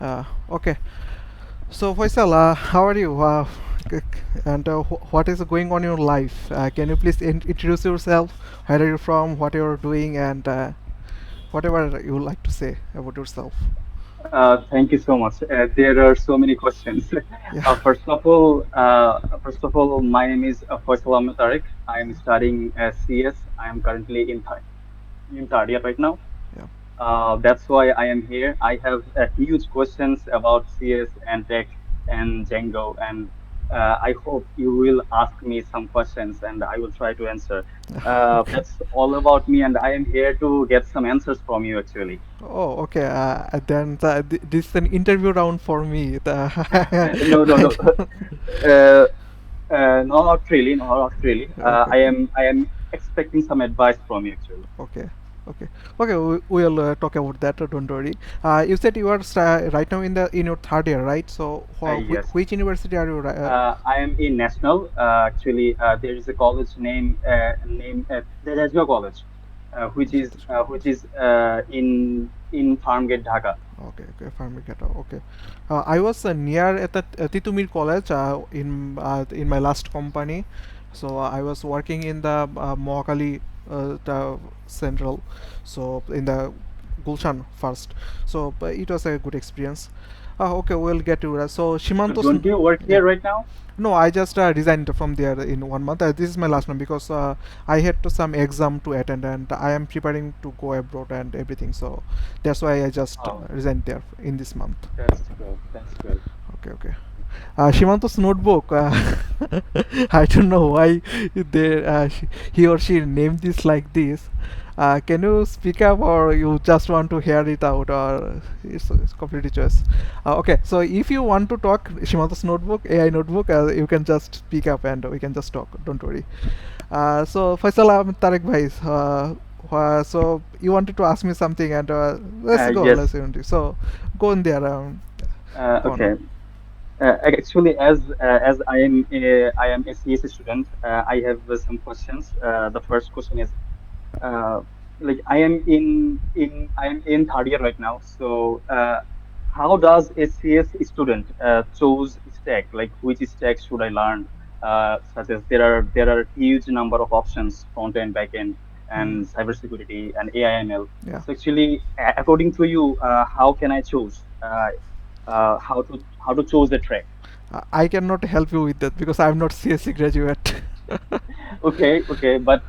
Okay. So Faisal, how are you? C- and what is going on in your life? Can you please introduce yourself? Where are you from? What you're doing, and whatever you would like to say about yourself. Thank you so much. There are so many questions. Yeah. First of all, my name is Faisal Ahmed Tariq. I am studying CS. I am currently in third year right now. Yeah. That's why I am here. I have huge questions about CS and tech and Django, and I hope you will ask me some questions, and I will try to answer. Okay. That's all about me, and I am here to get some answers from you actually. Oh, okay. Then this is an interview round for me. No, no, no. Uh, no, not really. No, not really. Okay. I am expecting some advice from you actually. Okay. Okay. Okay. We'll talk about that. Don't worry. You said you are right now in your third year, right? So Yes. which university are you? I am in National. Actually, there is a college the Rajma College, which is in Farmgate, Dhaka. Okay, okay, Farmer Ghetto. Okay, I was near at the Titumir College in my last company, so I was working in the Mohakali the Central, so in the Gulshan first. So it was a good experience. Okay, we'll get to that. So So Shimanto's, don't you work yeah. here right now? No, I just resigned from there in 1 month. This is my last one because I had some exam to attend and I am preparing to go abroad and everything. So that's why I just Oh, resigned there in this month. that's good. That's good. Okay, okay. Shimanto's notebook. I don't know why he or she named this like this. Can you speak up, or you just want to hear it out, or it's completely choice. Okay, so if you want to talk Shimanto's notebook, AI notebook, you can just speak up and we can just talk. Don't worry. So Faisal Ahmed Tarek bhai, so you wanted to ask me something, and let's go. Yes. So go in there. Go on. Okay. Actually, as I am a CS student, I have some questions. The first question is, uh, like I am in third year right now. So, how does a CS student choose stack? Like, which stack should I learn? Such as there are huge number of options, front end, back end, Hmm. and cybersecurity and AI/ML. Yeah. So, actually, according to you, how can I choose? How to choose the track? I cannot help you with that because I'm not CSC graduate. Okay, okay, but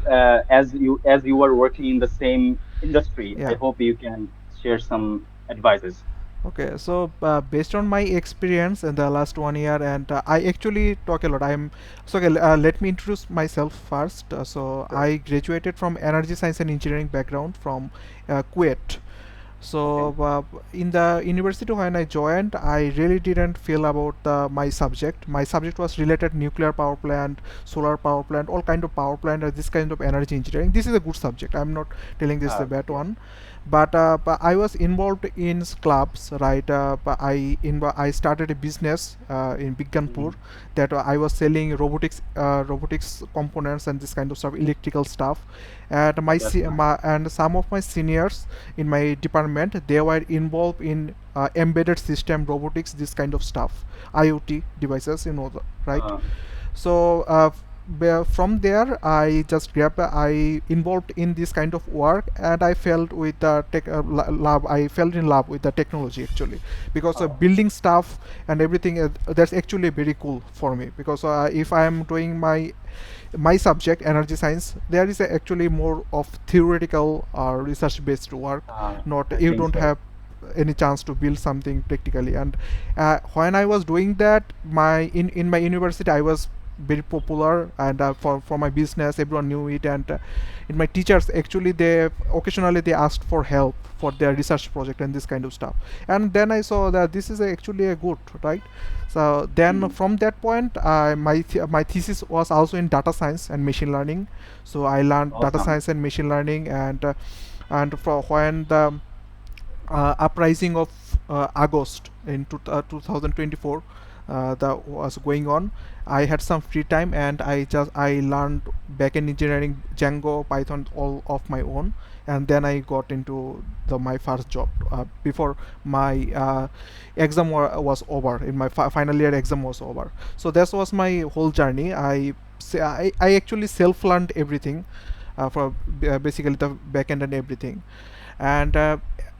as you are working in the same industry, I Yeah. hope you can share some advices. Okay. So based on my experience in the last 1 year, and I actually talk a lot. Okay. Let me introduce myself first. So Sure. I graduated from energy science and engineering background from Kuwait. Okay. So in the university when I joined, I really didn't feel about my subject. My subject was related nuclear power plant, solar power plant, all kind of power plant, this kind of energy engineering. This is a good subject. I'm not telling this is a bad Okay. one, but I was involved in clubs, right? I started a business in Bigganpur Mhm. that I was selling robotics components and this kind of stuff, electrical stuff, and That's nice. and some of my seniors in my department, they were involved in embedded system robotics, this kind of stuff, IoT devices, right? Uh, So from there I just grabbed, I involved in this kind of work, and I felt with the love, I felt in love with the technology actually, because oh, building stuff and everything, that's actually very cool for me, because if I am doing my subject energy science, there is actually more of theoretical or research based work, not, I you think don't so. have any chance to build something practically. And when I was doing that, in my university I was very popular, and for my business everyone knew it, and in my teachers actually, they occasionally they asked for help for their research project and this kind of stuff. And then I saw that this is actually a good, right? So then Mhm. from that point, my thesis was also in data science and machine learning. So I learned data Awesome. science and machine learning, and for when the uprising of August in 2024 that was going on, I had some free time, and I learned backend engineering, Django, Python, all of my own, and then I got into my first job before my exam was over. In my final year exam was over. So that was my whole journey. I actually self learned everything for basically the backend and everything. And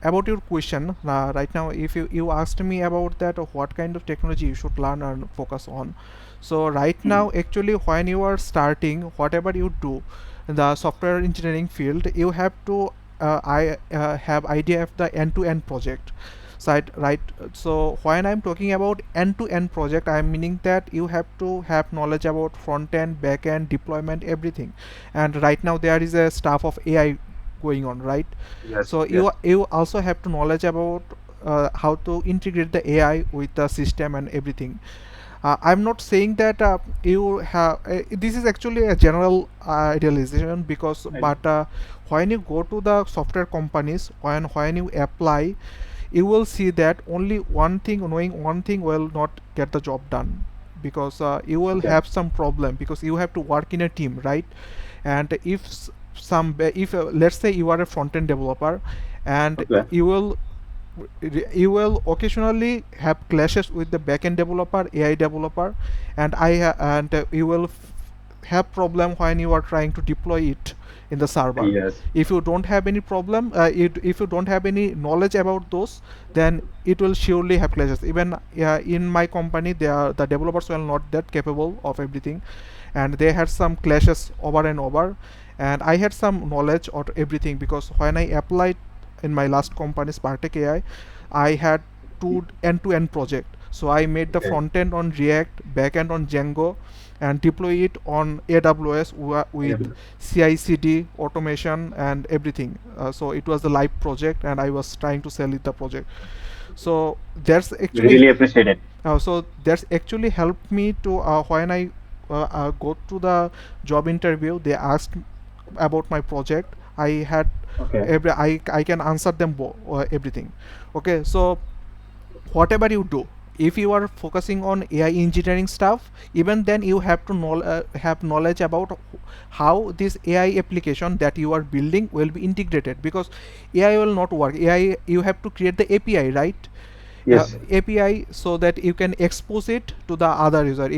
about your question, right now, if you asked me about that, what kind of technology you should learn and focus on. So right now, Mhm. actually, when you are starting, whatever you do in the software engineering field, you have to I have idea of the end-to-end project side, right? So when I'm talking about end-to-end project, I'm meaning that you have to have knowledge about front end, back end, deployment, everything. And right now there is a stuff of AI going on, right? Yes, So yes, you also have to knowledge about how to integrate the AI with the system and everything. I'm not saying that you have. This is actually a general idealization, because I, but when you go to the software companies, when you apply, you will see that only one thing, knowing one thing will not get the job done, because you will okay, have some problem, because you have to work in a team, right? And if let's say you are a front end developer, and okay, you will occasionally have clashes with the backend developer, AI developer, and you will have problem when you are trying to deploy it in the server. yes, If you don't have any problem, if you don't have any knowledge about those, then it will surely have clashes. Even in my company, the developers were not that capable of everything, and they had some clashes over and over. And I had some knowledge of everything, because when I applied in my last company, Spartek AI, I had two end-to-end project. So I made the okay. front end on React, back end on Django, and deploy it on AWS with Yeah, CI/CD automation and everything. So it was a live project, and I was trying to sell it the project. So that's we actually really appreciate it. helped me to when I go to the job interview. They asked about my project. I had Okay, I can answer them everything. Okay, so whatever you do, if you are focusing on AI engineering stuff, even then you have to have knowledge about how this AI application that you are building will be integrated, because AI will not work. AI, you have to create the API, right? yes, API, so that you can expose it to the other user.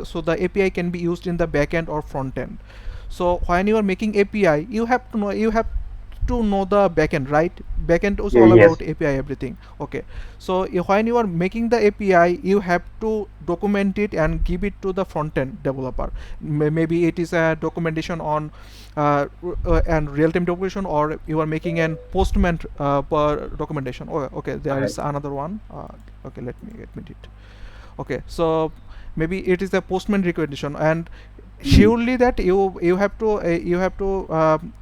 So the API can be used in the backend or front end. So when you are making API, you have to know the backend, right? Backend is yeah, all yes, about API, everything. Okay, so when you are making the API, you have to document it and give it to the front end developer. Maybe it is a documentation on and real-time documentation, or you are making an postman per documentation. Okay, there I, is another one. Okay, let me do it. Okay, so maybe it is a postman recommendation, and mm, surely that you have to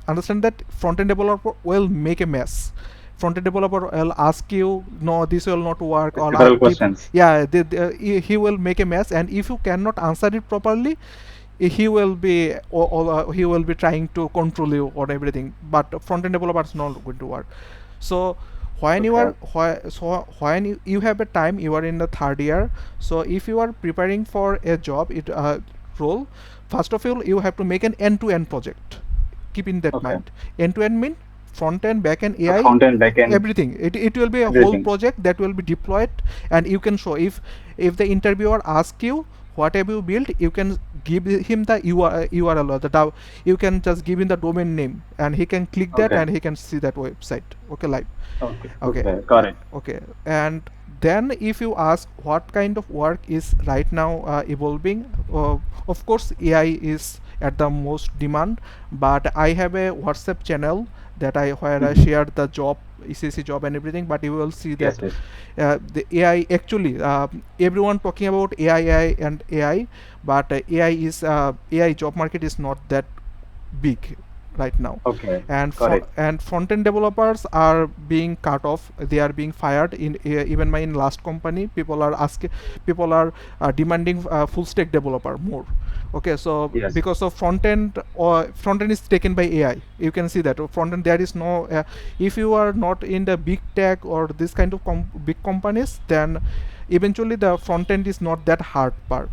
understand that front end developer will make a mess. Front end developer will ask you, no, this will not work, or several deep. questions. Yeah, he will make a mess, and if you cannot answer it properly, he will be trying to control you or everything. But front end developer is not going to work. So Okay, when you have a time, you are in the third year. So if you are preparing for a job role, first of all you have to make an end-to-end project. Keep in that okay. mind. End-to-end mean front end, back end, The AI, front end, back end, everything. It will be a whole everything. project that will be deployed, and you can show. If the interviewer asks you what have you built, you can give him the URL, or you can just give him the domain name, and he can click that Okay, and he can see that website. Okay, live. okay, Okay, okay. Got it. okay. And then if you ask what kind of work is right now evolving, of course AI is at the most demand. But I have a WhatsApp channel that I where I Mhm. share the job, ECC job and everything. But you will see Yes, that yes. the AI actually, everyone talking about AI and AI, but AI job market is not that big right now. Okay, And got it. front end developers are being cut off, they are being fired. In even my in last company, people are demanding full stack developer more. Okay, so Yes. because of front end is taken by AI, you can see that front end there is no if you are not in the big tech or this kind of big companies, then eventually the front end is not that hard part.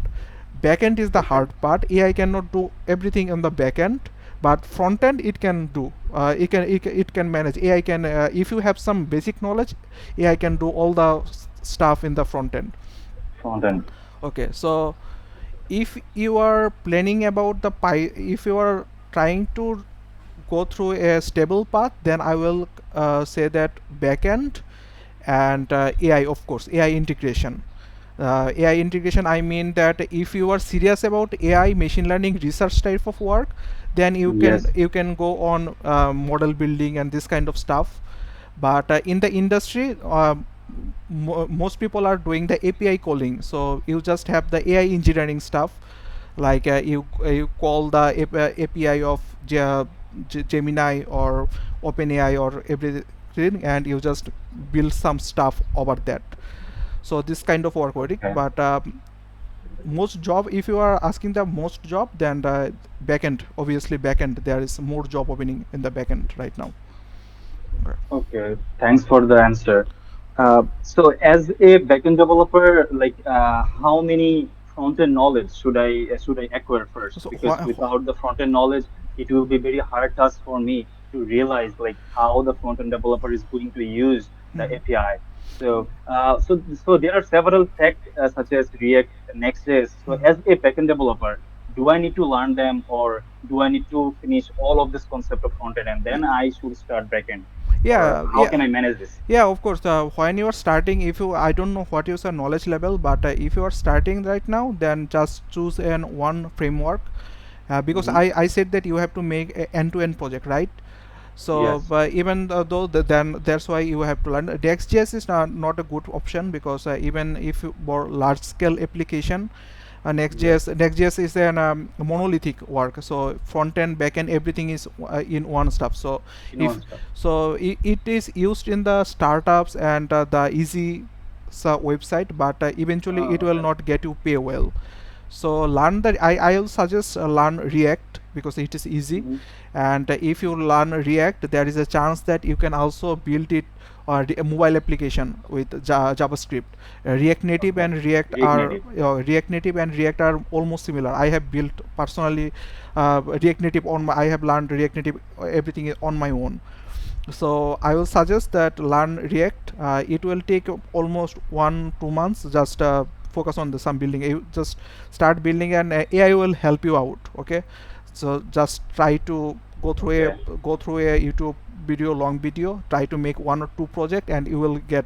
Backend is the Okay. hard part. AI cannot do everything on the backend, but front end it can do. It can manage. AI can, if you have some basic knowledge, AI can do all the stuff in the front end. Front end. Okay, so if you are planning about the if you are trying to go through a stable path, then I will say that backend and AI, of course, AI integration. AI integration, I mean that if you are serious about AI machine learning research type of work, then Yes. you can go on model building and this kind of stuff. But in the industry, most people are doing the API calling, so you just have the AI engineering stuff, like you call the API of Gemini or OpenAI or everything, and you just build some stuff over that. So this kind of work working. Okay. But most job, if you are asking the most job, then the backend, obviously backend, there is more job opening in the backend right now. Okay. Okay, thanks for the answer. So as a backend developer, like how many front-end knowledge should I acquire first? So Because without the front-end knowledge, it will be very hard task for me to realize like how the front-end developer is going to use the Mhm. API. So there are several tech such as React, Next.js. So Mhm. as a backend developer, do I need to learn them, or do I need to finish all of this concept of front-end and then I should start backend? Or Yeah, how yeah, can I manage this? yeah, of course. When you are starting, if you, I don't know what is your knowledge level, but if you are starting right now, then just choose an one framework, because Hmm. I said that you have to make a end-to-end project, right? So Yes. even though then that's why you have to learn. Next.js is not a good option, because even if you for large scale application, Yes. Next.js is an monolithic work. So front end, back end, everything is in one stuff. So In if one stuff. so, it is used in the startups and the easy website, but eventually it will Okay. not get you pay well. So learn the, I will suggest learn React, because it is easy. Hmm. And if you learn React, there is a chance that you can also build it or a mobile application with JavaScript. React Native Okay. and React React are Native. React Native and React are almost similar. I have built personally React Native on my, I have learned React Native, everything is on my own. So I will suggest that learn React. It will take almost 1 2 months. Just focus on the some building. You just start building, and AI will help you out. Okay, so just try to Okay. go through a YouTube video, long video. Try to make one or two project, and you will get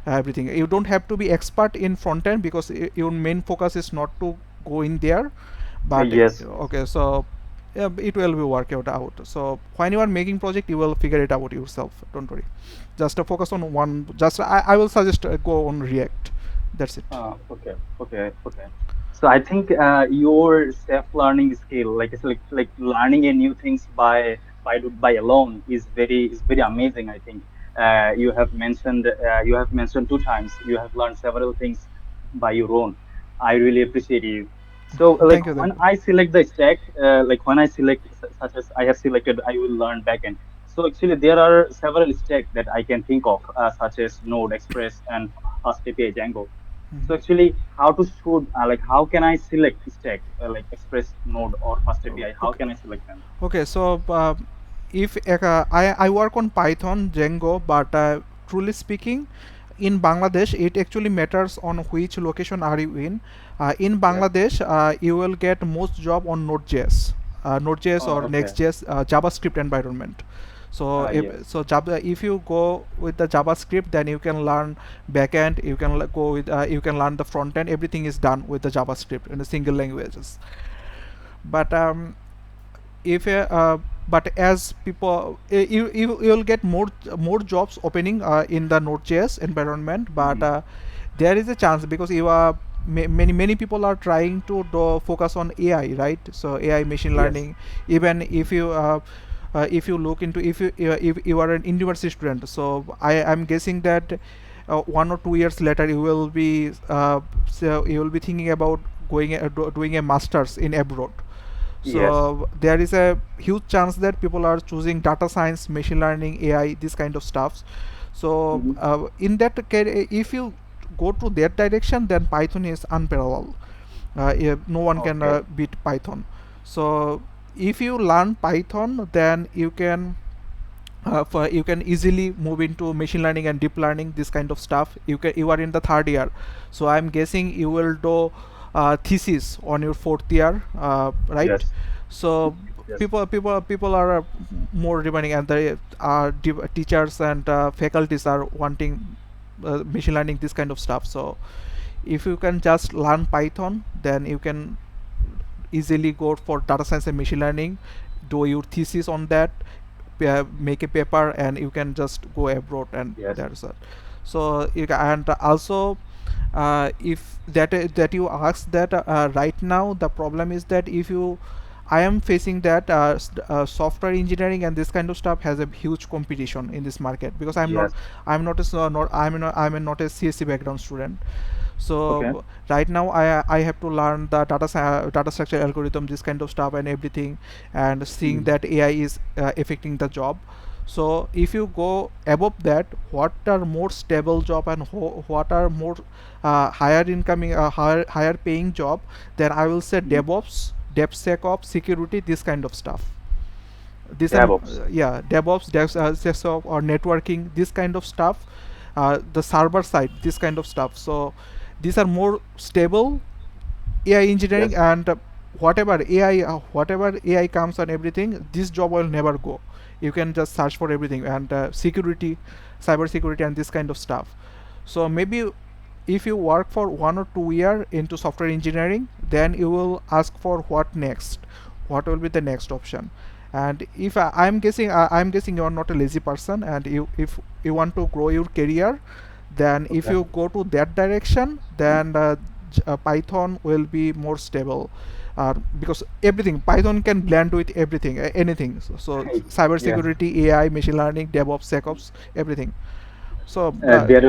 everything. You don't have to be expert in front end, because your main focus is not to go in there. But Yes. Yes. okay, so yeah, it will be work out. So when you are making project, you will figure it out yourself. Don't worry. Just focus on one. Just I will suggest go on React. That's it. Okay. Okay. Okay. So I think your self-learning skill, like it's like learning a new things by alone, is very amazing. I think you have mentioned two times you have learned several things by your own. I really appreciate you. So like Thank you. when Thank you. I select the stack, like when I select such as I have selected, I will learn backend. So actually there are several stacks that I can think of, such as Node, Express, and Fast API Django. So Mhm. actually, how to should like how can I select stack like Express Node or Fast API? How Okay. can I select them? Okay. So if I work on Python, Django, but truly speaking, in Bangladesh, it actually matters on which location are you in. In Yes. Bangladesh, you will get most job on Node.js, Node.js Oh, or okay. Next.js JavaScript environment. So Yes. if you go with the JavaScript, then you can learn backend. You can go with you can learn the front end. Everything is done with the JavaScript in a single languages. But if but as people you'll get more jobs opening in the Node.js environment, but Hmm. there is a chance, because you are many people are trying to focus on AI, right? So AI machine Yes. learning. Even if you look into, if you are an university student, so I am guessing that 1 or 2 years later you will be so you will be thinking about going doing a masters in abroad. Yes. So there is a huge chance that people are choosing data science, machine learning, AI, this kind of stuffs. So Hmm. in that case, if you go to that direction, then Python is unparalleled. No one can Okay. beat Python. So if you learn Python, then you can easily move into machine learning and deep learning, this kind of stuff. You are in the third year, so I'm guessing you will do thesis on your fourth year, right? Yes. So Yes. people are more demanding, and the teachers and faculties are wanting machine learning, this kind of stuff. So if you can just learn Python, then you can easily go for data science and machine learning, do your thesis on that, make a paper, and you can just go abroad, and Yes. that's it. So and also, if that you ask that, right now the problem is that if you I am facing that software engineering and this kind of stuff has a huge competition in this market, because Yes. I'm not a not I'm not a CSC background student. Okay. So right now I have to learn the data structure algorithm, this kind of stuff and everything, and seeing Mm. that AI is affecting the job. So if you go above that, what are more stable job and what are more higher incoming, higher paying job, then I will say Mm. DevOps, DevSecOps, security, this kind of stuff. This are DevOps. yeah, DevOps, DevSecOps, or networking, this kind of stuff. The server side, this kind of stuff. So these are more stable. AI engineering, Yes. and whatever AI comes and everything, this job will never go. You can just search for everything, and security, cyber security, and this kind of stuff. So maybe if you work for 1 or 2 year into software engineering, then you will ask for what next, what will be the next option. And if I'm guessing you are not a lazy person, and you if you want to grow your career, then if Okay. you go to that direction, then Python will be more stable, because everything Python can blend with everything, anything. So cyber Yes. security, AI, machine learning, DevOps, SecOps, everything. So There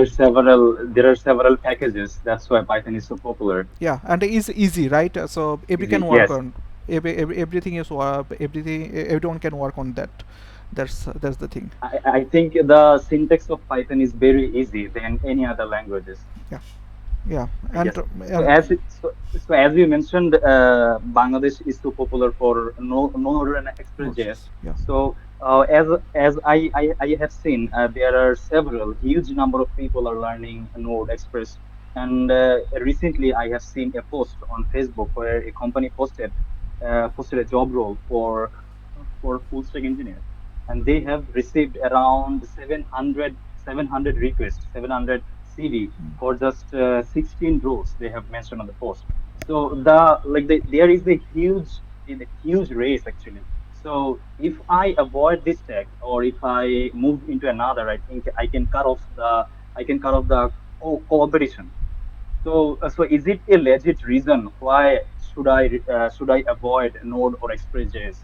are several packages. That's why Python is so popular. yeah, and it's easy, right? So every Easy. can work Yes. on everything is everything, everyone can work on that. That's the thing. I think the syntax of Python is very easy than any other languages. Yeah, yeah, Yes. So and so as you mentioned, Bangladesh is so popular for Node and Express.js. Node.js. Yeah. So as I have seen, there are several huge number of people are learning Node Express. And recently, I have seen a post on Facebook where a company posted a job role for full stack engineer, and they have received around 700 requests, 700 CV for just 16 roles they have mentioned on the post. So there is a huge race actually. So if I avoid this tech, or if I move into another, I think I can cut off the competition. So is it a legit reason why should I avoid Node or Express.js?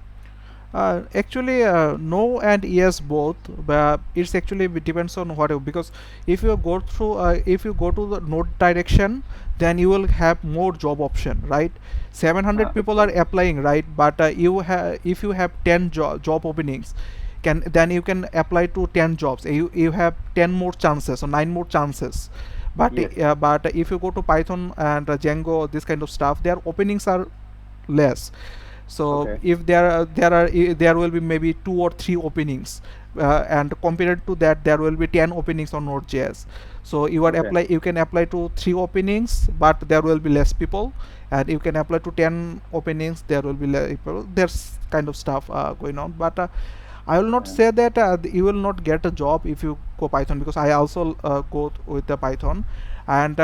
Actually, no and yes both, but it's actually depends on what because if you go to the node direction, then you will have more job option, right? 700 people are Okay. applying, right? But if you have 10 job openings, can then you can apply to 10 jobs. You have 10 more chances or 9 more chances. But Yes. if you go to Python and Django, this kind of stuff, their openings are less. So Okay. if there will be maybe 2 or 3 openings, and compared to that there will be 10 openings on Node.js. So Okay. you can apply to 3 openings, but there will be less people, and you can apply to 10 openings, there will be less people. There's kind of stuff going on, but I will not Okay. say that you will not get a job if you go Python, because I also go with the Python. And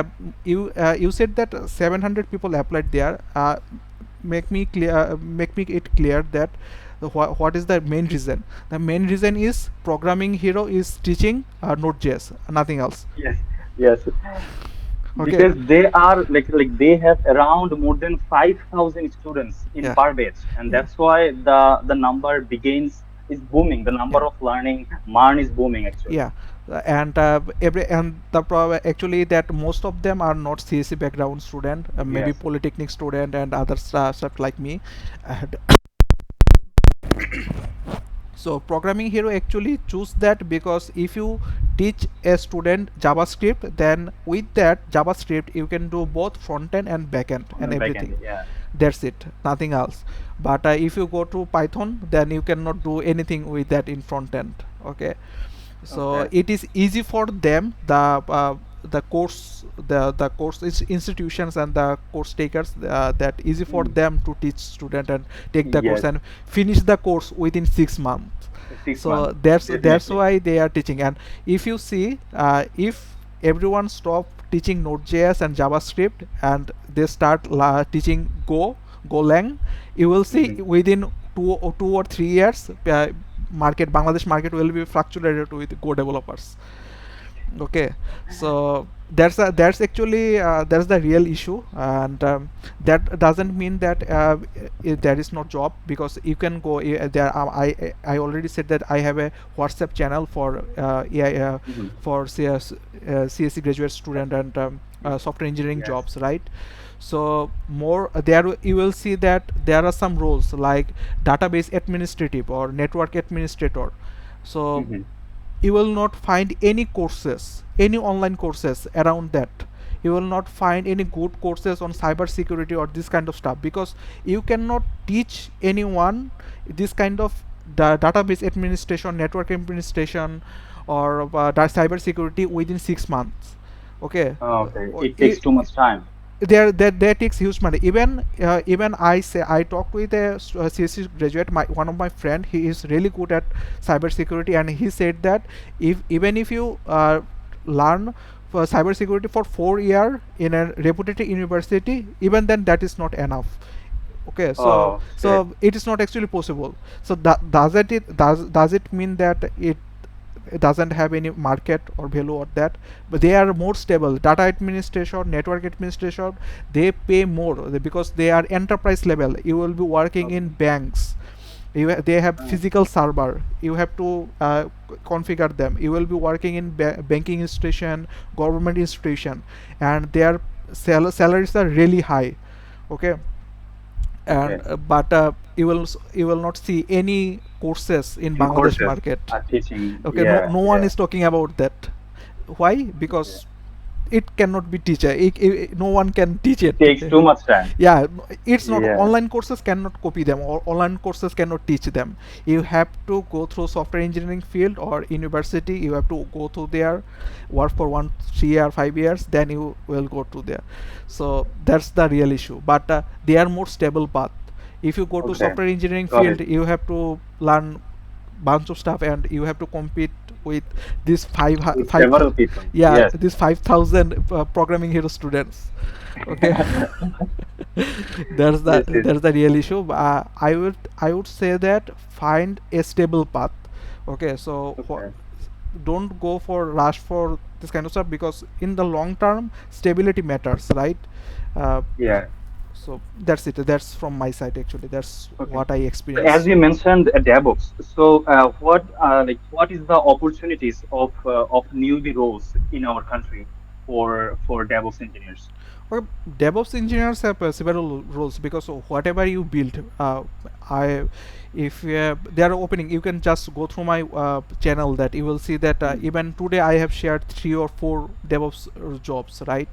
you said that 700 people applied there. Make me it clear that what is the main reason. The main reason is programming hero is teaching Node.js, nothing else. Yes. Yes. Okay. Because they are they have around more than 5,000 students in Yeah, per batch, and yeah, that's why the number begins is booming. The yeah, number of learning marn is booming actually. yeah. And every and the actually that most of them are not CSC background student, maybe Yes. polytechnic student and other stuff like me. And so programming hero actually choose that because if you teach a student JavaScript, then with that JavaScript you can do both front end and back end On and the back end. everything. Yeah. That's it, nothing else. But if you go to Python, then you cannot do anything with that in front end. Okay, so Okay. it is easy for them, the course, the course institutions and the course takers, that easy for Mm. them to teach student and take the course Yes, and finish the course within 6 months. 6 months, So that's definitely. why they are teaching. And if you see, if everyone stop teaching Node.js and JavaScript and they start teaching Golang, you will see Hmm. within 2 or 3 years, market, Bangladesh market will be fluctuated with Go developers. Okay, so that's actually that's the real issue. And that doesn't mean that there is no job, because you can go there. I already said that I have a WhatsApp channel for AI, Hmm. for CSC graduate student and software engineering Yes. jobs, right? So more there you will see that there are some roles like database administrative or network administrator. So Hmm. you will not find any courses, any online courses around that. You will not find any good courses on cyber security or this kind of stuff, because you cannot teach anyone this kind of database administration, network administration, or cyber security within 6 months. Okay. Okay, it takes too much time. There takes huge money. Even I say, I talked with a CSC graduate, one of my friend, he is really good at cybersecurity, and he said that if even if you learn for cybersecurity for 4 year in a reputed university, even then that is not enough. Okay, so Oh, shit. so it is not actually possible. So does it mean that it doesn't have any market or value or that? But they are more stable. Data administration, network administration, they pay more, because they are enterprise level. You will be working in Okay. banks. They have Uh, physical server, you have to configure them. You will be working in banking institution, government institution, and their salaries are really high. Okay. And okay. but you will not see any courses in In Bangladesh courses market. are teaching. Okay, no, Yeah, no one yeah. is talking about that. Why? Okay. Because it cannot be teacher, no one can teach It it. takes too much time. Yeah, it's not, Yeah. online courses cannot copy them, or online courses cannot teach them. You have to go through software engineering field or university. You have to go to there, work for 1 3 or 5 years, then you will go to there. So that's the real issue. But they are more stable path. If you go to Okay. software engineering Got field, it. you have to learn bunch of stuff, and you have to compete with these With several people. yeah, Yes. these 5,000 programming hero students. Okay. Yes, yes. That's the real issue. I would say that find a stable path. Okay, so Okay. don't go for rush for this kind of stuff, because in the long term stability matters, right? uh, Yeah. so that's it. That's from my side, actually. That's Okay. what I So as experienced. you mentioned, DevOps. So what is the opportunities of newbie roles in our country for DevOps engineers? Or DevOps engineers have several roles, because of whatever you build, I if they are opening, you can just go through my channel, that you will see that Hmm. even today I have shared 3 or 4 DevOps jobs, right?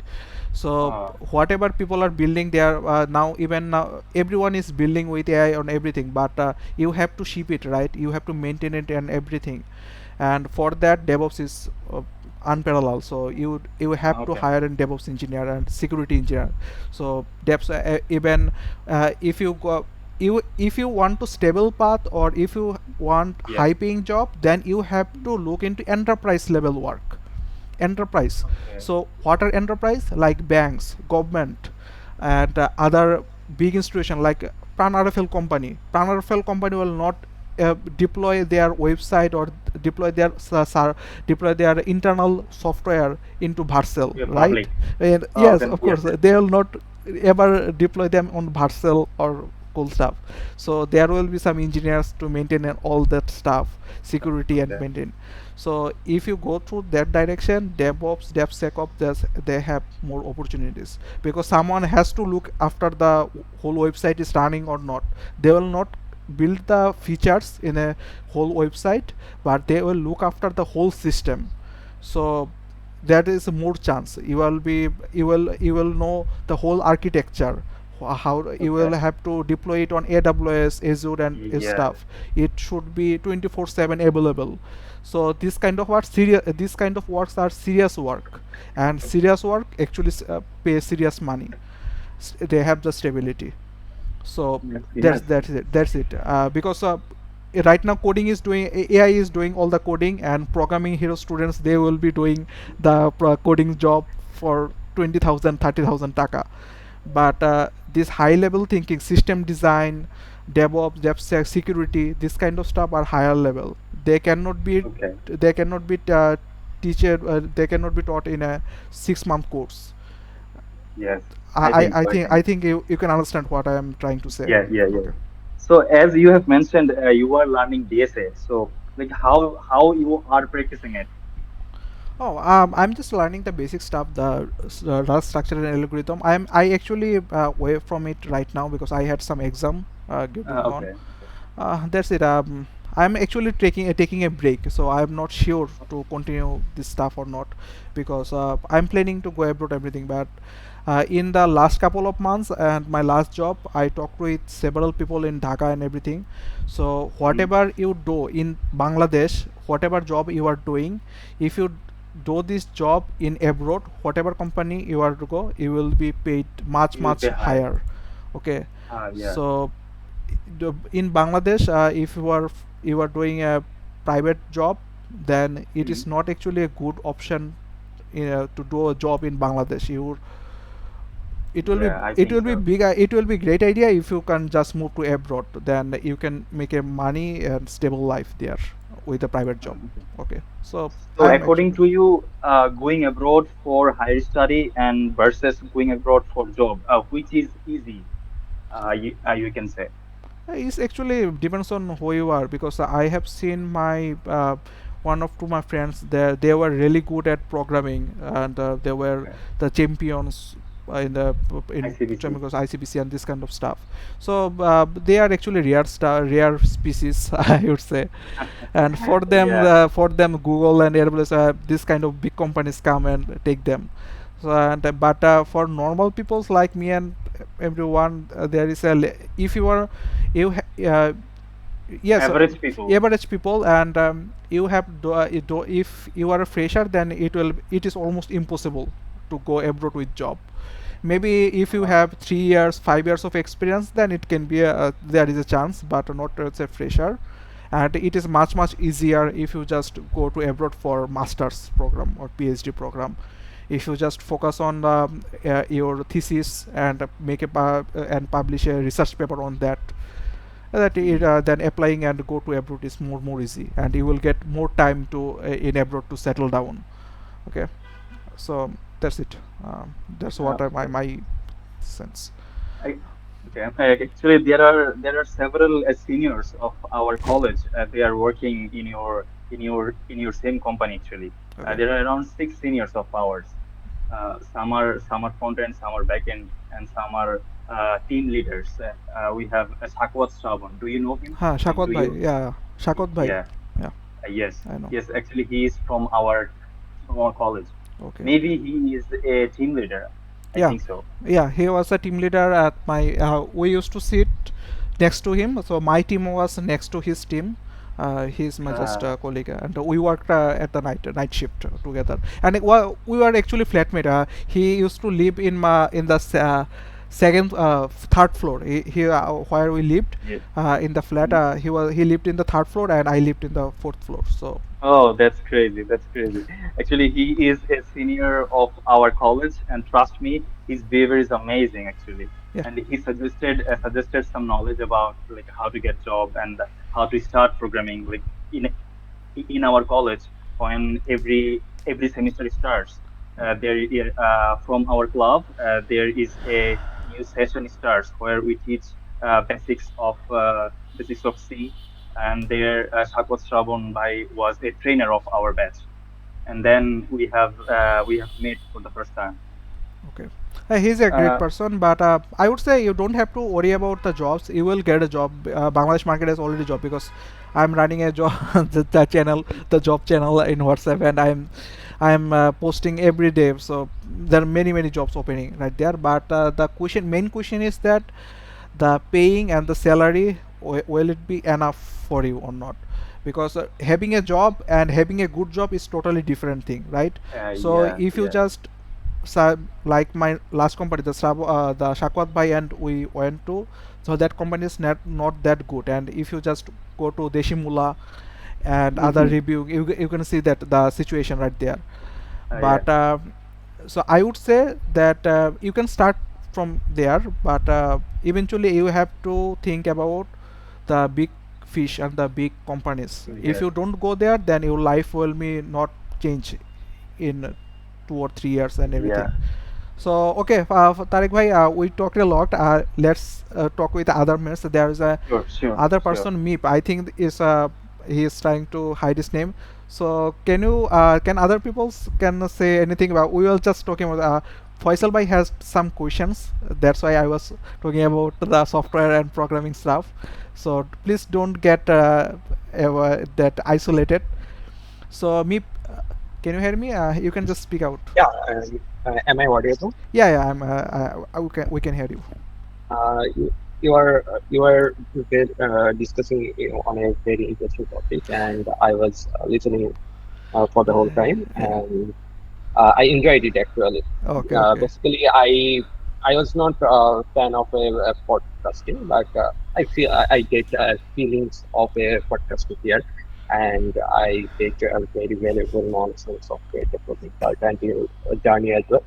So Uh, whatever people are building, they are now, even now everyone is building with AI on everything, but you have to ship it, right? You have to maintain it and everything. And for that, DevOps is unparalleled. So you have to okay. hire a DevOps engineer and security engineer. So devs, even if you go, if you want to stable path, or if you want Yeah. high paying job, then you have to look into enterprise level work. Enterprise. Okay. So what are enterprise? Like banks, government, and other big institution like Pran RFL company will not deploy their website, or deploy their deploy their internal software into Vercel, You're right? public. And Oh, yes, then of yes, course, yes. they will not ever deploy them on Vercel or cool stuff. So there will be some engineers to maintain and all that stuff, security and Okay. maintain. So if you go through that direction, DevOps, DevSecOps, they have more opportunities, because someone has to look after the whole website is running or not. They will not build the features in a whole website, but they will look after the whole system. So that is more chance. You will know the whole architecture, how you will Okay. have to deploy it on AWS, Azure, and Yes. stuff. It should be 24/7 available. So this kind of works are serious work, and serious work actually pay serious money. They have the stability. So Yes. that's it because right now coding is doing AI is doing all the coding, and programming hero students, they will be doing the coding job for 20,000 30,000 taka. But this high level thinking, system design, DevOps, security, this kind of stuff are higher level. They cannot be Okay. they cannot be they cannot be taught in a 6-month course. Yes. I think so. I I think. think you can understand what I am trying to say. Yeah. Yeah. Yeah. Okay. So as you have mentioned, you are learning DSA. So like how you are practicing it? Oh, I'm just learning the basic stuff, the Rust structure and algorithm. I actually away from it right now because I had some exam going on. Okay. Okay. That's it. I'm actually taking a break, so I'm not sure to continue this stuff or not, because I'm planning to go abroad everything. But in the last couple of months and my last job, I talked with several people in Dhaka and everything. So Mhm. whatever you do in Bangladesh, whatever job you are doing, if you do this job in abroad, whatever company you are to go, you will be paid much You will much pay high. higher. Okay. Yeah. So in Bangladesh, if you are doing a private job, then it is Mhm. not actually a good option to do a job in Bangladesh. Yeah. I think so. It will be great idea if you can just move to abroad. Then you can make a money and stable life there with a private job. Okay. Okay, so So I'm according actually to you, going abroad for higher study and versus going abroad for job, which is easy? You can say. it's actually depends on who you are, because I have seen my one of two my friends, they were really good at programming, and they were Okay. the champions in the in ICBC. because ICBC and this kind of stuff. So they are actually rare species, I would say. And Yeah. for them Google and AWS, this kind of big companies come and take them. So and but for normal peoples like me and everyone, there is if you are you yes, Average people. average people, and you have if you are a fresher, then it is almost impossible to go abroad with job. Maybe if you Uh, have 3 years 5 years of experience, then it can be there is a chance, but not as a fresher. And it is much easier if you just go to abroad for masters program or PhD program. If you just focus on your thesis and and publish a research paper on that, mhm. then applying and go to abroad is more easy, and you will get more time to in abroad to settle down. Okay, so that's it. That's what Okay. my sense. I, okay. Actually, there are several seniors of our college. They are working in your same company. Actually, Okay. there are around six seniors of ours. Some are front end, some are back end, and some are team leaders. We have Shakwat Shravan. Do you know him? Ha, Like, Shakot do bhai, you? yeah, Shakot bhai, Yeah. yeah, Yes. I know. Yes. Actually, he is from our college. Okay. Maybe he is a team leader. I Yeah, think so. yeah, he was a team leader at my we used to sit next to him, so my team was next to his team. He's my just Uh, colleague, and we worked at the night shift together, and we were actually flatmate. He used to live in the second third floor. Where we lived yeah. in the flat. Mhm. He lived in the third floor, and I lived in the fourth floor. So Oh, that's crazy. That's crazy. Actually, he is a senior of our college, and trust me, his behavior is amazing, actually. yeah, And he suggested some knowledge about like how to get job and how to start programming, like in our college when every semester starts. okay, From our club, there is a new session starts where we teach basics of C, and there Shakwat Shravan Bhai was a trainer of our batch, and then we have met for the first time. okay. He's a great Uh, person, but I would say you don't have to worry about the jobs. You will get a job. Bangladesh market has already job, because I'm running a job the channel, the job channel in WhatsApp, and I'm posting every day, so there are many jobs opening right there. But the main question is that the paying and the salary, will it be enough for you or not? Because having a job and having a good job is totally different thing, right? So Yeah, if you yeah, just like my last company, the Shakwat Bhai, and we went to, so that company is not that good. And if you just go to Deshimula and other mm-hmm. review, you can see that the situation right there. Yeah, But so I would say that you can start from there, but eventually you have to think about the big fish and the big companies. If yes, you don't go there, then your life will be not change in 2 or 3 years and yeah, everything. So okay, Tariq bhai, we talked a lot. Let's talk with other men. So there is a sure, sure, other sure. person, Meep. I think is he is trying to hide his name. So can other people can say anything about? We will just talking about. Faisal bhai has some questions. That's why I was talking about the software and programming stuff. So please don't get that isolated. So Meep, can you hear me? You can just speak out. Yeah, am I audible? Yeah, we can hear you. You, you are discussing on a very interesting topic, and I was listening for the whole time, and I enjoyed it actually. Okay, okay. Basically, I was not a fan of a podcasting, but I get feelings of a podcasting here, and I get a very valuable nonsense of a development until journey as well.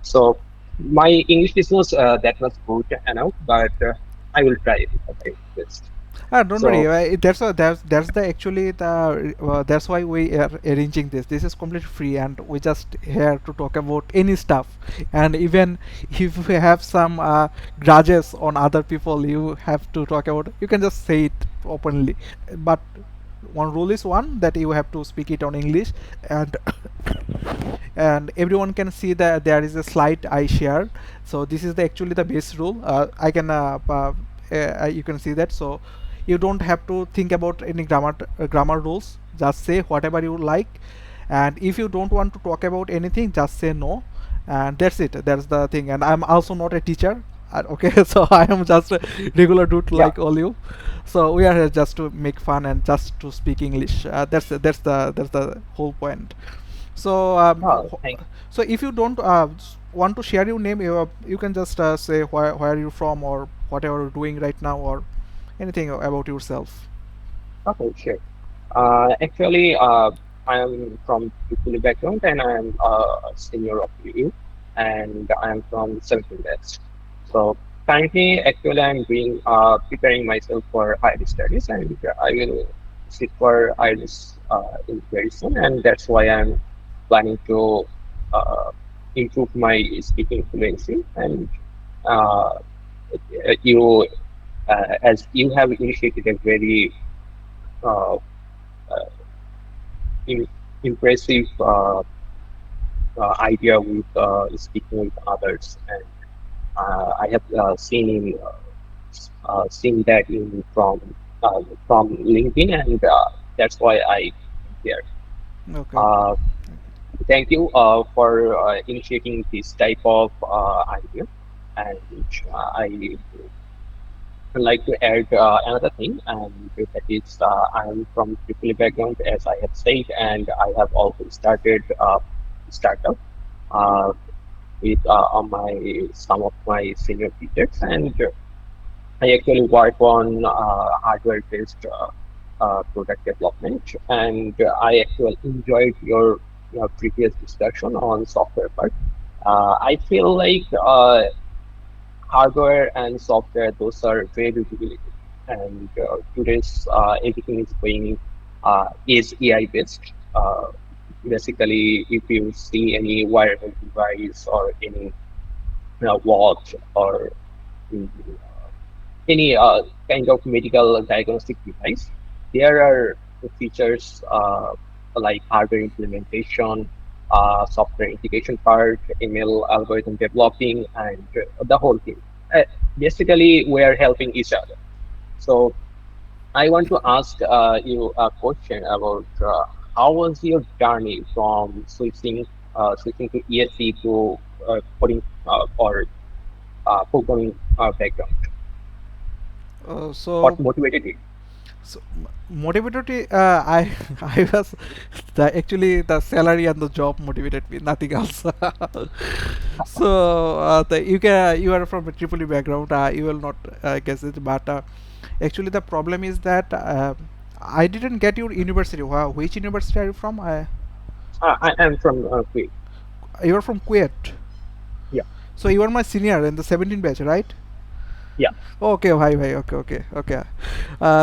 So my English is not that much good enough, but I will try my best. Don't worry. So That's the actually the that's why we are arranging this. This is completely free, and we just here to talk about any stuff. And even if we have some grudges on other people, you have to talk about. You can just say it openly. But one rule is one that you have to speak it on English, and and everyone can see that there is a slide I shared. So this is the actually the base rule. I can you can see that. So you don't have to think about any grammar rules. Just say whatever you like, and if you don't want to talk about anything, just say no, and that's it. That's the thing. And I'm also not a teacher. Okay, so I am just a regular dude yeah, like all you. So we are here just to make fun and just to speak English. That's the whole point. So thank so if you don't want to share your name, you can just say where are you from, or whatever you're doing right now, or anything about yourself. okay, sure. Actually, I am from Tripoli background, and I am a senior of UU, and I am from Central West. So currently, actually, I am doing preparing myself for higher studies, and I will sit for IELTS in very soon, and that's why I'm planning to uh, improve my speaking fluency. And uh, you, as you have initiated a very uh, im impressive idea with speaking with others, and I have seen that in from LinkedIn, and that's why I here. Okay, okay. Uh, Thank you for initiating this type of idea, and I would like to add another thing, and that is I'm from Tripoli background, as I have said, and I have also started startup uh, with on my some of my senior teachers, and I actually work on hardware-based product development, and I actually enjoyed your previous discussion on software part. I feel like hardware and software, those are very related, and today's everything is going is AI based. Basically, if you see any wearable device or any watch or mm, any kind of medical diagnostic device, there are features like hardware implementation, software integration part, ML algorithm developing, and the whole thing. Uh, Basically, we are helping each other. So I want to ask you a question about how was your journey from switching to ESC to coding or programming background? Uh, What so motivated you? So motivated, I I was actually the salary and the job motivated me, nothing else. So you are from a triple E background, you will not guess it, but actually the problem is that I didn't get your university. Which university are you from? I am from Kuwait. You are from Kuwait. Yeah, So you are my senior in the 17 batch, right? yeah. Okay, bhai, okay.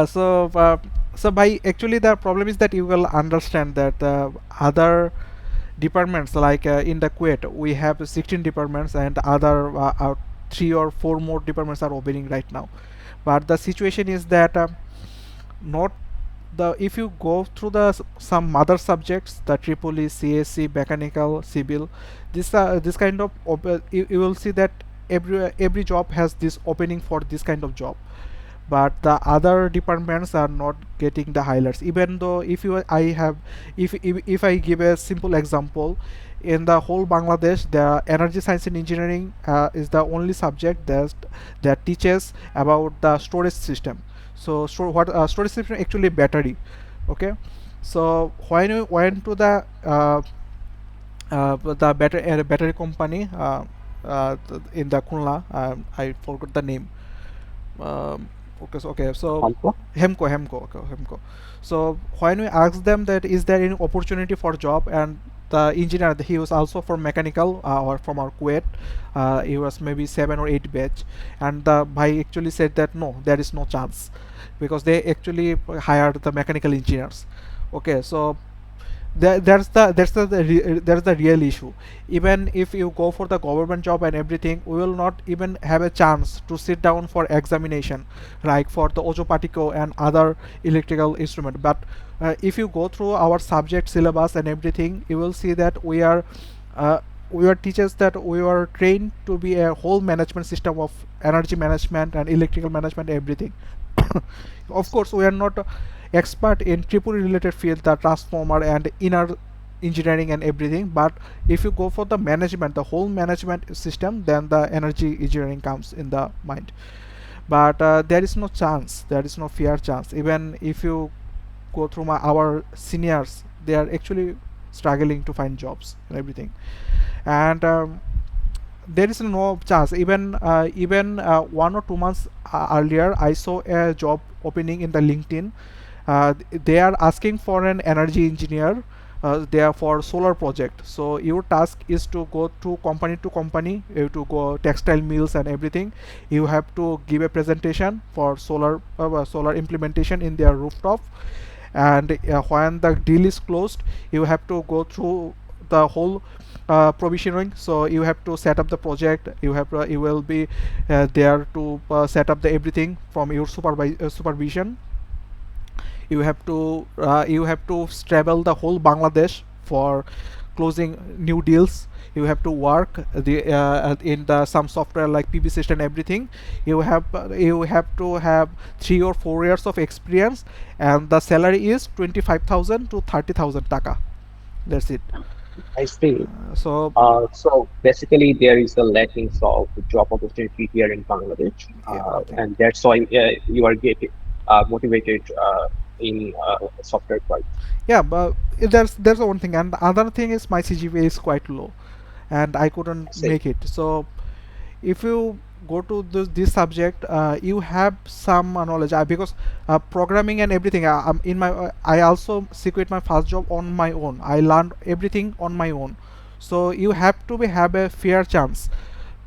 So, by actually the problem is that you will understand that other departments like in the Kuwait we have 16 departments and other three or four more departments are opening right now. But the situation is that not the if you go through the some other subjects, the triple E, CSC, mechanical, civil, this kind of you will see that every job has this opening for this kind of job, but the other departments are not getting the highlights. Even though if you I have if I give a simple example, in the whole Bangladesh the energy science and engineering is the only subject that teaches about the storage system. So what storage system actually battery. Okay, so when we went to the battery company in the Kunla, I forgot the name. So Hamko? Hemco. So when we asked them that is there any opportunity for job, and the engineer, he was also from mechanical or from our Kuwait, he was maybe 7 or 8 batch, and the bhai actually said that no, there is no chance, because they actually hired the mechanical engineers. Okay, so there's the real issue. Even if you go for the government job and everything, we will not even have a chance to sit down for examination, like for the Ojopatiko and other electrical instrument. But if you go through our subject syllabus and everything, you will see that we are teachers that we are trained to be a whole management system of energy management and electrical management, everything. Of course we are not expert in triple related field, the transformer and inner engineering and everything, but if you go for the management, the whole management system, then the energy engineering comes in the mind. But there is no chance, there is no fair chance. Even if you go through our seniors, they are actually struggling to find jobs and everything. And there is no chance. Even 1 or 2 months earlier, I saw a job opening in the LinkedIn. They are asking for an energy engineer. They are for solar project. So your task is to go to company, you have to go textile mills and everything. You have to give a presentation for solar implementation in their rooftop, and when the deal is closed, you have to go through the whole provisioning. So you have to set up the project, you will be there to set up the everything from your supervision. You have to travel the whole Bangladesh for closing new deals. You have to work in the some software like PB system and everything. You have to have 3 or 4 years of experience, and the salary is 25,000 to 30,000 taka. That's it. I see. So So basically, there is a lacking of job opportunity here in Bangladesh, yeah, I think. and that's why you are getting motivated in software part. Yeah, but there's one thing, and the other thing is my CGPA is quite low, and I I couldn't see. make it. So if you go to this subject, you have some knowledge, because programming and everything, I also secret my first job on my own. I learned everything on my own. So you have to have a fair chance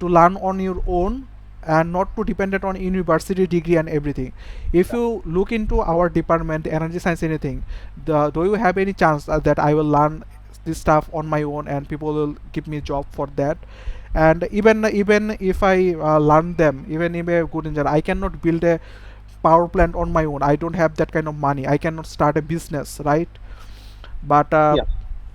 to learn on your own, and not to dependent on university degree and everything. If you look into our department, energy science, anything, do you have any chance that I will learn this stuff on my own and people will give me job for that? And even if I learn them, even if a good engineer, I cannot build a power plant on my own. I don't have that kind of money. I cannot start a business, right? But Yeah.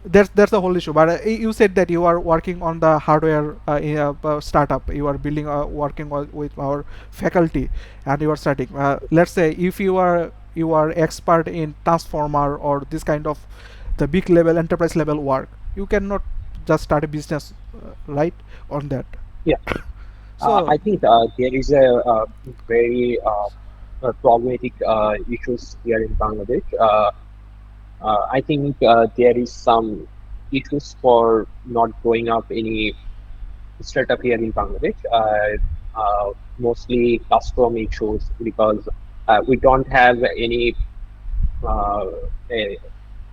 that's the whole issue. But you said that you are working on the hardware in a startup. You are building working with our faculty, and you are starting. Let's say if you are expert in transformer or this kind of the big level enterprise level work. You cannot just start a business, right, on that. Yeah. So I think there is a very problematic issues here in Bangladesh. I think there is some issues for not growing up any startup here in Bangladesh. Mostly custom issues because we don't have any uh, a-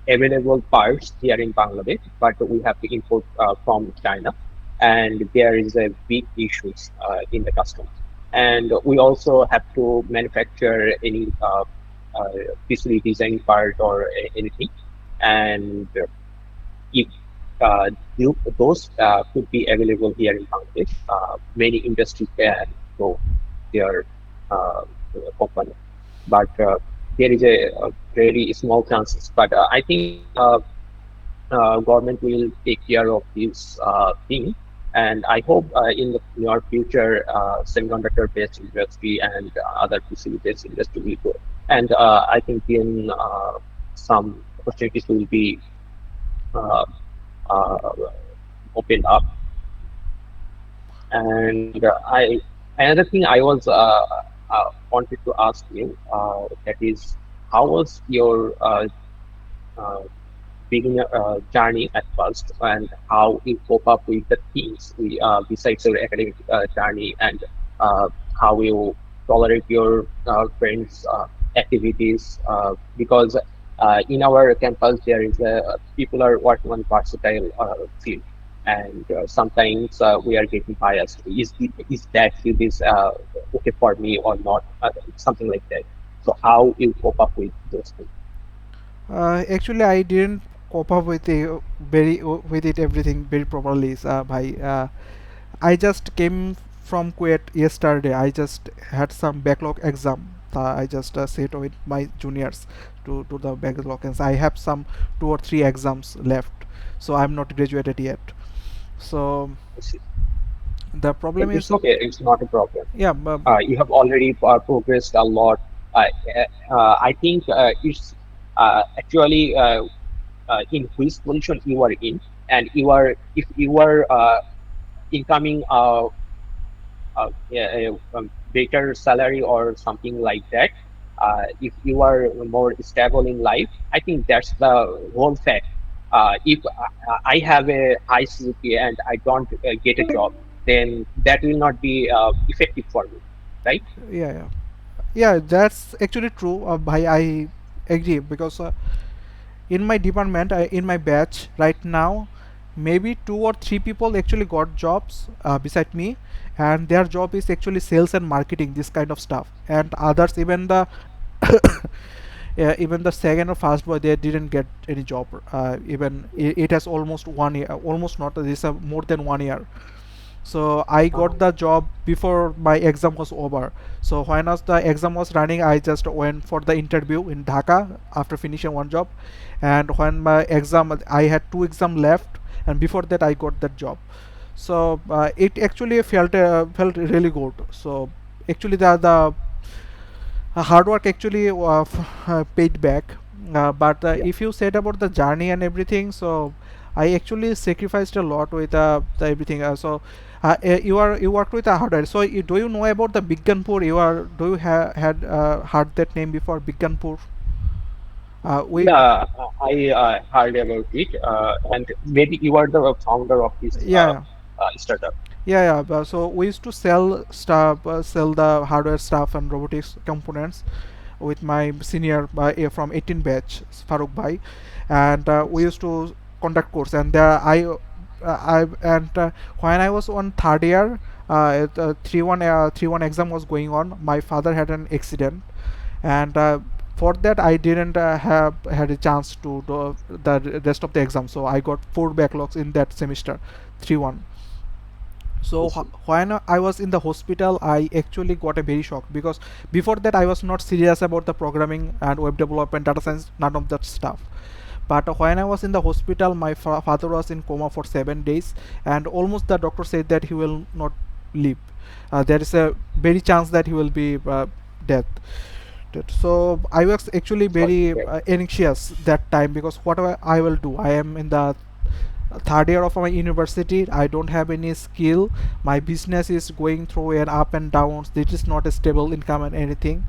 available parts here in Bangladesh, but we have to import from China, and there is a big issues in the customs. And we also have to manufacture any PCB design part or anything, and if those could be available here in Bangladesh, many industries can go their uh, company. But there is a very small chances. But I think government will take care of this thing. And I hope in the near future, semiconductor-based industry and other PCB-based industry will grow. And I think then some opportunities will be uh, uh, opened up. And I another thing I was wanted to ask you that is how was your uh, beginner journey at first and how you cope up with the things besides your academic journey and uh, how you tolerate your friends activities because in our campus there is people are working on versatile field and sometimes we are getting biased is that field is okay for me or not something like that, so how you cope up with those things. actually, I didn't cope up with the very with it everything very properly. Bhai, I just came from Kuwait yesterday. I just had some backlog exam. I just sat with my juniors to do the backlog, and I have some 2 or 3 exams left. So I'm not graduated yet. So the problem It's is, okay. It's not a problem. yeah, You have already progressed a lot. I think it's actually in which position you are in, and you are if you are incoming yeah, a better salary or something like that. If you are more stable in life, I think that's the whole fact. If I have a high CGPA and I don't get a job, then that will not be effective for me, right? yeah, yeah, yeah. That's actually true. I agree because in my department, in my batch right now, maybe 2 or 3 people actually got jobs beside me, and their job is actually sales and marketing, this kind of stuff. And others, even the even the second or first boy, they didn't get any job. Even it has almost 1 year, almost not. This more than 1 year. So I got Um, the job before my exam was over. So when as the exam was running, I just went for the interview in Dhaka after finishing one job. And when my exam, I had 2 exam left, and before that I got that job. So it actually felt really good. So actually the hard work actually paid back. But yeah. if you said about the journey and everything, so I actually sacrificed a lot with the everything. You worked with a hardware. So do you know about the Bigganpur? Do you had heard that name before, Bigganpur? We Yeah, I heard about it, and maybe you are the founder of this Yeah, startup. So we used to sell stuff, sell the hardware stuff and robotics components with my senior from 18 batch, Farooq Bhai, and we used to conduct course. And I and when I was on third year, 3-1 exam was going on. My father had an accident, and for that I didn't have had a chance to do the rest of the exam. So I got 4 backlogs in that semester, 3-1. I So see. when I was in the hospital, I actually got a very shock because before that I was not serious about the programming and web development, data science, none of that stuff. But when I was in the hospital, my father was in coma for 7 days, and almost the doctor said that he will not live. There is a very chance that he will be dead. So I was actually Sorry to very hear. anxious that time, because what I will do, I am in the third year of my university, I don't have any skill, my business is going through an up and downs, it is not a stable income and anything.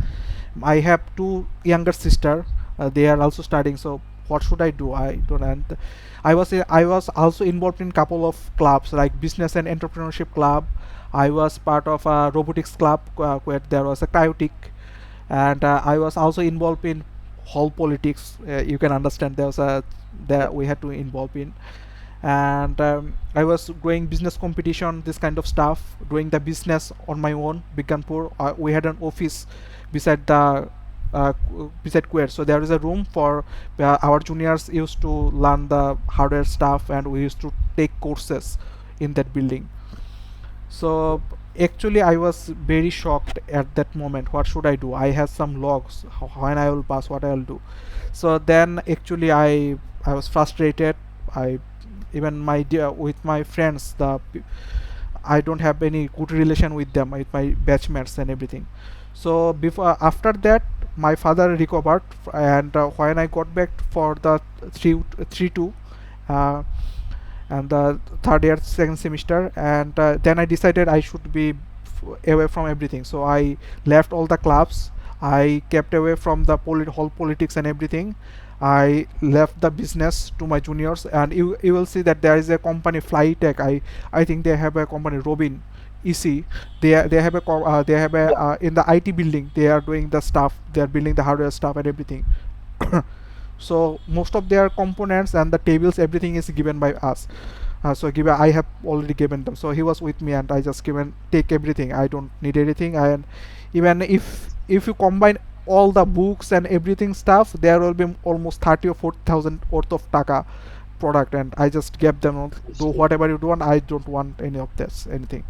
I have two younger sister, they are also studying, so what should I do? I don't. And I was also involved in couple of clubs like business and entrepreneurship club. I was part of a robotics club, where there was a KUETic, and I was also involved in whole politics. You can understand there was a Yeah. that we had to involve in. And I was doing business competition, this kind of stuff, doing the business on my own. Bikanpur, we had an office beside the beside Queer, so there is a room for our juniors used to learn the hardware stuff, and we used to take courses in that building. Yeah. So actually I was very shocked at that moment. What should I do? I have some logs, when I will pass, what I will do. So then actually I was frustrated. I even my with my friends, I don't have any good relation with them, with my batchmates and everything. So before after that, my father recovered, and when I got back for the 3 2, uh, and the third year second semester, and then I decided I should be away from everything. So I left all the clubs, I kept away from the whole politics and everything. I left the business to my juniors, and you will see that there is a company Flytech. I think they have a company Robin EC. They have a they have a Yeah. in the IT building, they are doing the stuff, they are building the hardware stuff and everything. So most of their components and the tables, everything is given by us. So give I have already given them, so he was with me, and I just given take everything, I don't need anything. And even if you combine all the books and everything stuff, there will be almost 30 or 40,000 worth of taka product, and I just gave them, I do see. whatever you do, and I don't want any of this anything.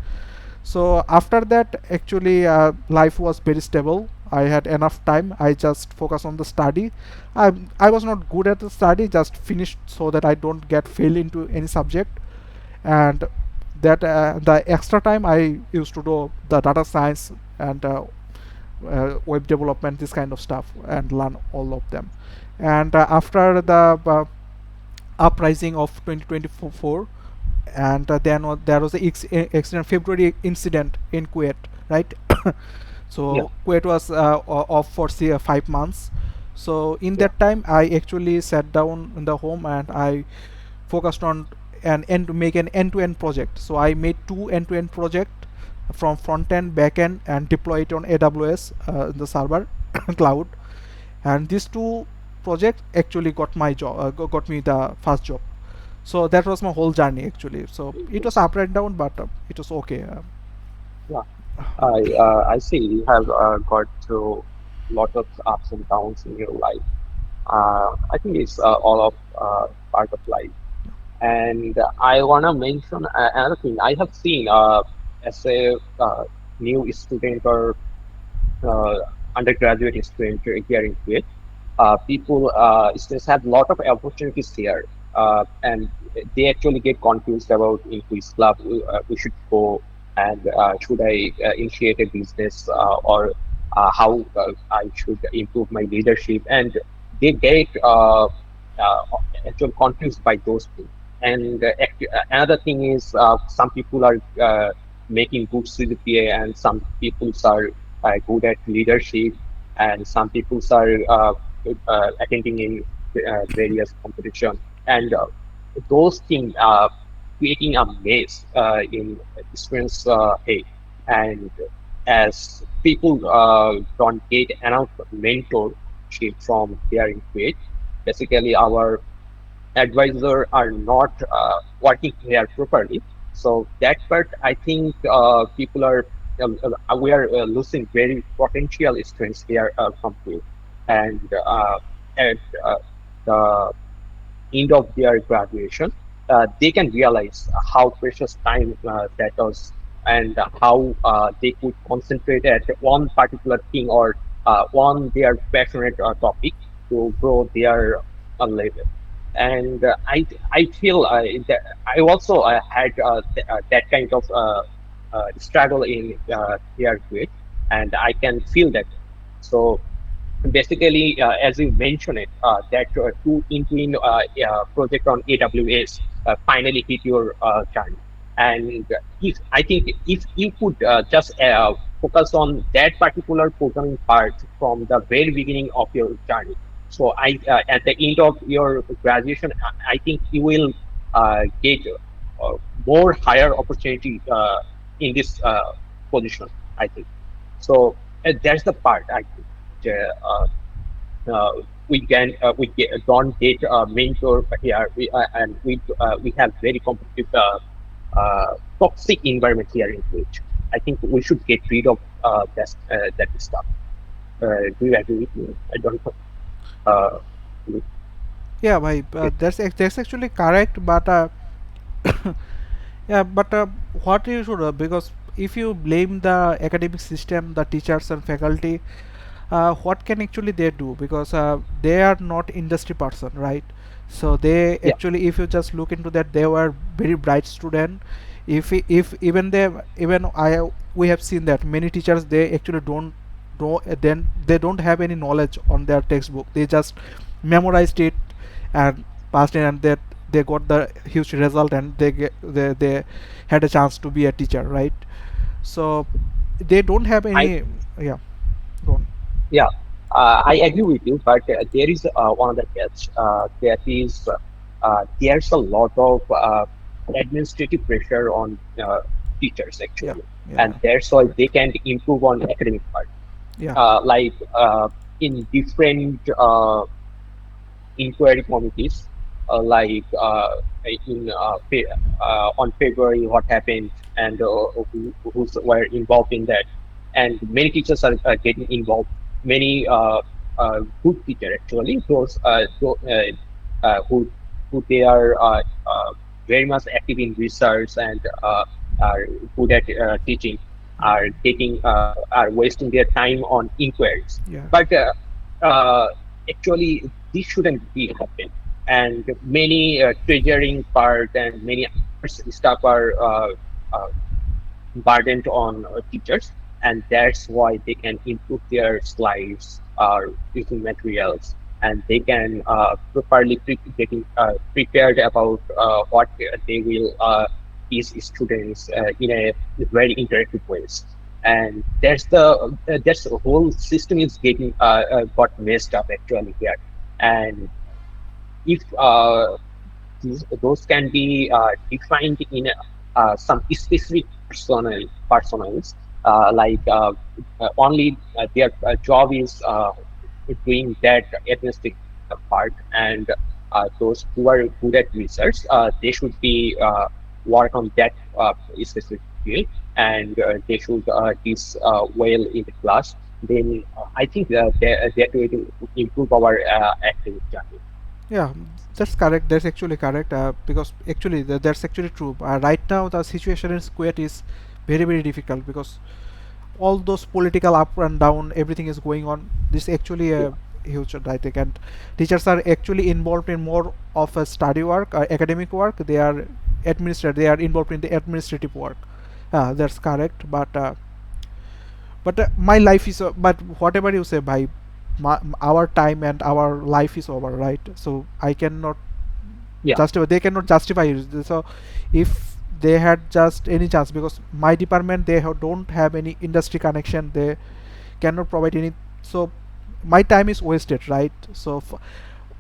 So after that, actually, life was very stable. I had enough time. I just focus on the study. I was not good at the study, just finished so that I don't get fail into any subject. And that the extra time I used to do the data science and web development, this kind of stuff, and learn all of them. And after the uprising of 2024, and then there was the accident, February incident in Kuwait, right? Yeah. So Kuwait was off for say 5 months. So in Yeah. that time, I actually sat down in the home, and I focused on an end to make an end-to-end project. So I made two end-to-end project from front end, back end, and deploy it on AWS, in the server cloud. And these two projects actually got my job, got me the first job. So that was my whole journey actually. So it was Yes. up and down, but it was okay. Yeah. I see you have got through lot of ups and downs in your life. I think it's all of part of life. And I want to mention another thing. I have seen as a new student or uh, undergraduate student here in Kuwait, people students have a lot of opportunities here, and they actually get confused about in which club we should go, and should I initiate a business, or how I should improve my leadership, and they get actually confused by those things. And another thing is some people are making good CGPA, and some people are good at leadership, and some people are attending in various competition, and those things creating a mess in students' head. And as people don't get enough mentorship from their input, basically our advisor are not working here properly. So that part, I think people are we are losing very potential students here from field, and at the end of their graduation, they can realize how precious time that was, and how they could concentrate at one particular thing, or one their passionate topic to grow their level. And I feel that I also had that kind of struggle in here, and I can feel that. So basically, as you mentioned it, that two in project on AWS finally hit your journey. And if I think if you could just focus on that particular programming part from the very beginning of your journey, so at the end of your graduation, I think you will get more higher opportunity in this position. I think so. That's the part I think. Don't get a mentor here, we have very competitive toxic environment here in which I think we should get rid of that stuff. Do you agree with me? I don't know. uh, Yeah, bhai, that's actually correct, but yeah, but what you should because if you blame the academic system, the teachers and faculty, what can actually they do? Because they are not industry person, right? So they yeah, actually, if you just look into that, they were very bright student. If even they, even I, we have seen that many teachers, they actually don't, then they don't have any knowledge on their textbook. They just memorized it and passed it, and that they got the huge result, and they had a chance to be a teacher, right? So they don't have I any. Yeah, go on. yeah, I agree with you, but there is one other catch. That is, there's a lot of administrative pressure on teachers Yeah, actually, yeah, and that's why they can improve on academic part. yeah, Like in different inquiry committees, like on February, what happened, and who's were involved in that, and many teachers are getting involved. Many good teachers actually, who they are very much active in research and are good at teaching, are mhm, are wasting their time on inquiries, yeah, but actually this shouldn't be happen, and many treasuring part and many others stuff are uh, burdened on teachers, and that's why they can improve their slides or teaching materials, and they can properly getting prepared about what they will teach students in a very interactive ways. And that's the whole system is getting got messed up actually here. And if those can be defined in some specific personals, like only their job is doing that administrative part, and those who are good at research, they should be work on that specific field, and they should teach well in the class. Then I think that way to improve our academic journey. yeah. That's correct. That's actually correct. Because actually, that's actually true. Right now, the situation in Kuwait is very difficult because all those political up and down, everything is going on. This is actually Yeah, a huge, I think, and teachers are actually involved in more of a study work, academic work. They are They are involved in the administrative work. That's correct. But my life is. But whatever you say, by our time and our life is over, right? So I cannot yeah, justify. They cannot justify it. So if they had just any chance, because my department, don't have any industry connection, they cannot provide any. So my time is wasted, right? So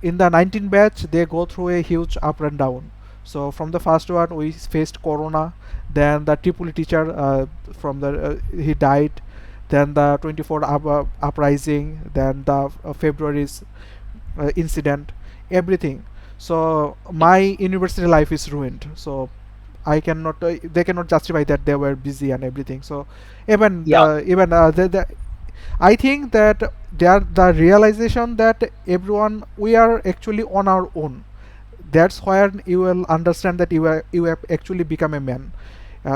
in the 19 batch, they go through a huge up and down. So from the first one, we faced corona, then the triple teacher, from the he died, then the 24 uprising, then the February's incident, everything. So my university life is ruined. So I cannot, they cannot justify that they were busy and everything. So yeah, even I think that the realization that everyone, we are actually on our own. That's where you will understand that you have actually become a man.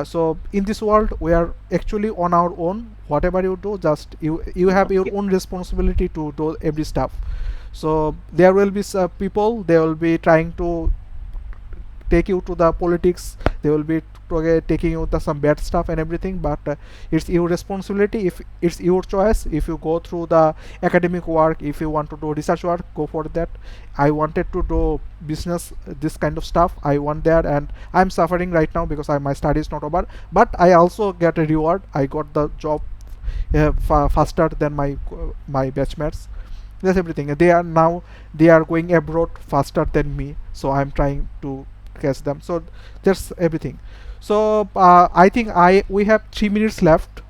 So in this world, we are actually on our own. Whatever you do, just you have your yeah, own responsibility to do every stuff. So there will be people, they will be trying to take you to the politics, they will be taking you the some bad stuff and everything, but it's your responsibility. If it's your choice, if you go through the academic work, if you want to do research work, go for that. I wanted to do business, this kind of stuff. I want that, and I'm suffering right now because my study is not over, but I also get a reward. I got the job faster than my batchmates. That's everything. They are now, they are going abroad faster than me, so I'm trying to catch them. So that's everything. So I think I we have 3 minutes left.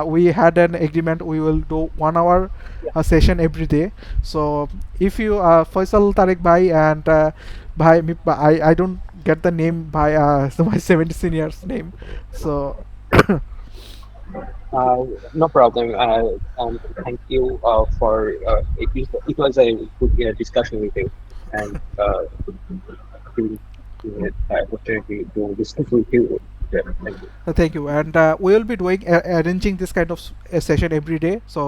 We had an agreement, we will do 1 hour Yeah. session every day. So if you Faisal, Tariq bhai, and bhai I don't get the name by my 70 seniors name. So No problem. Thank you it was a good discussion with you, and giving me the opportunity to discuss with you. Yeah, thank you. Thank you, and we will be doing arranging this kind of a session every day. So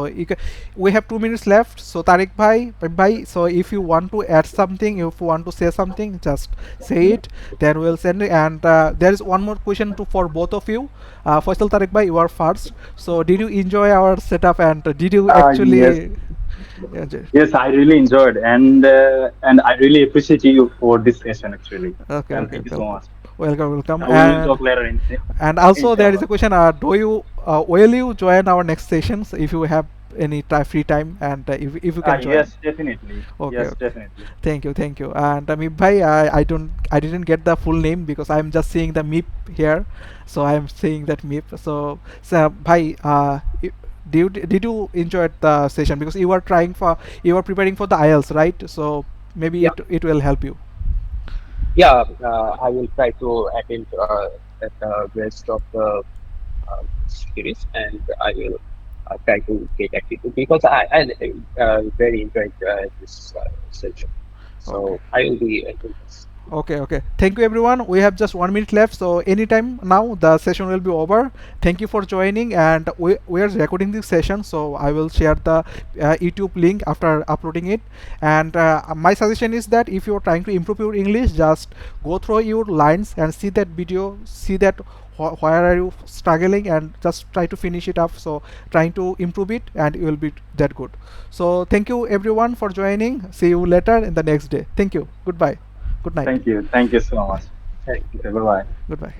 we have 2 minutes left. So Tariq bhai, so if you want to add something, if you want to say something, just say it. Then we'll send it. And there is one more question for both of you. Faisal, Tariq bhai, you are first. So did you enjoy our setup, and did you Yes, actually? Yeah, yes, I really enjoyed, and I really appreciate you for this session actually. okay, And okay, thank you so welcome, much. welcome, We will and talk later, also there is inshallah. a question, do you will you join our next sessions if you have any free time, and if you can join? Yes, definitely. Okay, Yes, okay, definitely. thank you. And Meep bhai, I didn't get the full name because I'm just seeing the Meep here, so I'm saying that Meep. So bhai, did you enjoy the session, because you are preparing for the IELTS, right? So maybe Yeah, it will help you. yeah. I will try to attend at the rest of the series, and I will try to get active because I very enjoyed this session. Okay. So I will be attending this. Okay, okay. Thank you, everyone. We have just 1 minute left, so anytime now the session will be over. Thank you for joining, and we are recording this session, so I will share the YouTube link after uploading it. And my suggestion is that if you are trying to improve your English, just go through your lines and see that video, see that where are you struggling, and just try to finish it up. So trying to improve it, and you will be that good. So thank you, everyone, for joining. See you later in the next day. Thank you. Goodbye. Good night. Thank you. Thank you so much. Thank you. Okay, bye bye. Goodbye.